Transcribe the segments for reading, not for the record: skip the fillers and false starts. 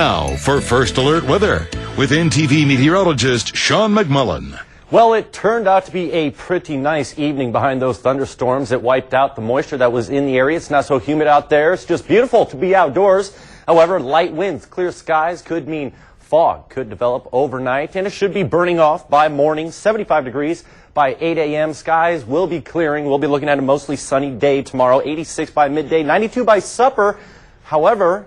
Now for First Alert Weather with NTV meteorologist Sean McMullen. Well, it turned out to be a pretty nice evening behind those thunderstorms that wiped out the moisture that was in the area. It's not so humid out there. It's just beautiful to be outdoors. However, light winds, clear skies could mean fog could develop overnight, and it should be burning off by morning. 75 degrees by 8 a.m. Skies will be clearing. We'll be looking at a mostly sunny day tomorrow. 86 by midday, 92 by supper. However,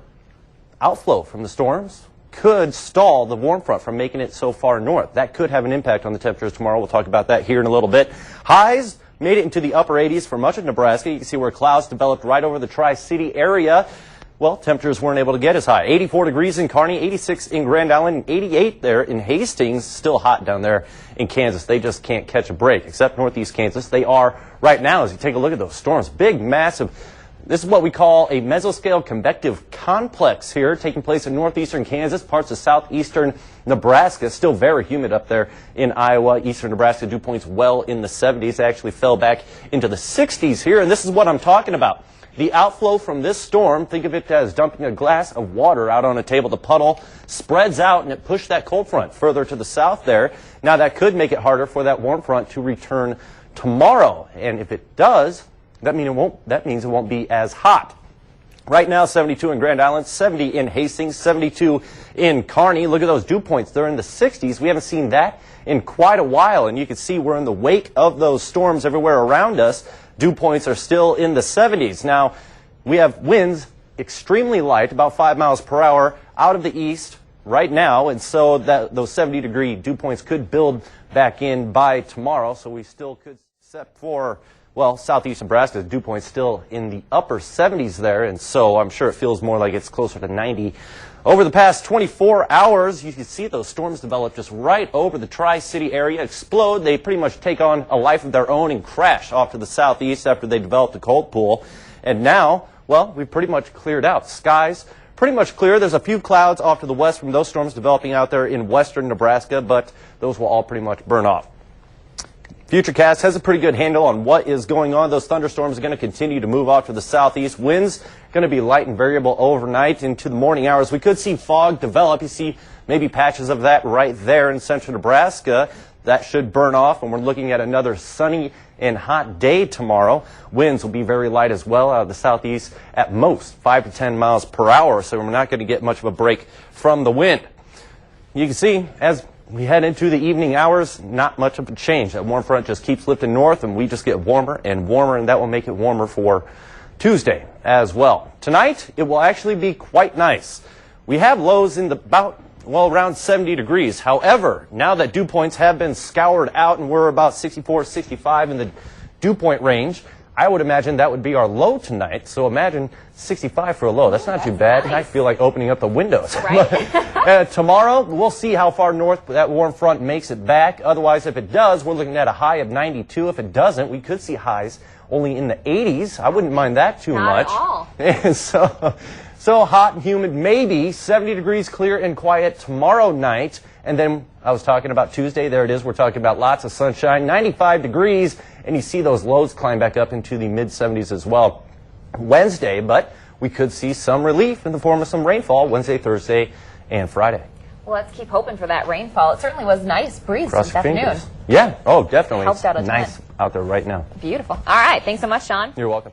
outflow from the storms could stall the warm front from making it so far north. That could have an impact on the temperatures tomorrow. We'll talk about that here in a little bit. Highs made it into the upper 80s for much of Nebraska. You can see where clouds developed right over the Tri-City area. Well, temperatures weren't able to get as high. 84 degrees in Kearney, 86 in Grand Island, 88 there in Hastings. Still hot down there in Kansas. They just can't catch a break, except northeast Kansas. They are right now, as you take a look at those storms. Big, massive. This is what we call a mesoscale convective complex here, taking place in northeastern Kansas, parts of southeastern Nebraska. Still very humid up there in Iowa, eastern Nebraska. Dew points well in the 70s. They actually fell back into the 60s here, and this is what I'm talking about. The outflow from this storm, think of it as dumping a glass of water out on a table. The puddle spreads out and it pushed that cold front further to the south there. Now that could make it harder for that warm front to return tomorrow. And if it does, that means it won't be as hot. Right now, 72 in Grand Island, 70 in Hastings, 72 in Kearney. Look at those dew points. They're in the 60s. We haven't seen that in quite a while. And you can see we're in the wake of those storms everywhere around us. Dew points are still in the 70s. Now, we have winds extremely light, about 5 miles per hour, out of the east right now. And so those 70-degree dew points could build back in by tomorrow. So we still could, except for, well, southeast Nebraska, dew points still in the upper 70s there. And so I'm sure it feels more like it's closer to 90. Over the past 24 hours, you can see those storms develop just right over the Tri-City area, explode. They pretty much take on a life of their own and crash off to the southeast after they developed a cold pool. And now, well, we've pretty much cleared out. Skies pretty much clear. There's a few clouds off to the west from those storms developing out there in western Nebraska, but those will all pretty much burn off. Futurecast has a pretty good handle on what is going on. Those thunderstorms are going to continue to move off to the southeast. Winds going to be light and variable overnight into the morning hours. We could see fog develop. You see maybe patches of that right there in central Nebraska. That should burn off, and we're looking at another sunny and hot day tomorrow. Winds will be very light as well out of the southeast, at most 5 to 10 miles per hour, so we're not going to get much of a break from the wind. You can see as we head into the evening hours, not much of a change. That warm front just keeps lifting north, and we just get warmer and warmer, and that will make it warmer for Tuesday as well. Tonight, it will actually be quite nice. We have lows in around 70 degrees. However, now that dew points have been scoured out and we're about 64, 65 in the dew point range, I would imagine that would be our low tonight. So imagine 65 for a low. That's not too bad. Nice. I feel like opening up the windows. Right. Tomorrow, we'll see how far north that warm front makes it back. Otherwise, if it does, we're looking at a high of 92. If it doesn't, we could see highs only in the 80s. I wouldn't mind that too much. Not at all. And so hot and humid, maybe 70 degrees clear and quiet tomorrow night. And then I was talking about Tuesday. There it is. We're talking about lots of sunshine, 95 degrees. And you see those lows climb back up into the mid-70s as well Wednesday. But we could see some relief in the form of some rainfall Wednesday, Thursday, and Friday. Well, let's keep hoping for that rainfall. It certainly was nice breeze this afternoon. Yeah. Oh, definitely. Helped out a ton. Nice out there right now. Beautiful. All right. Thanks so much, Sean. You're welcome.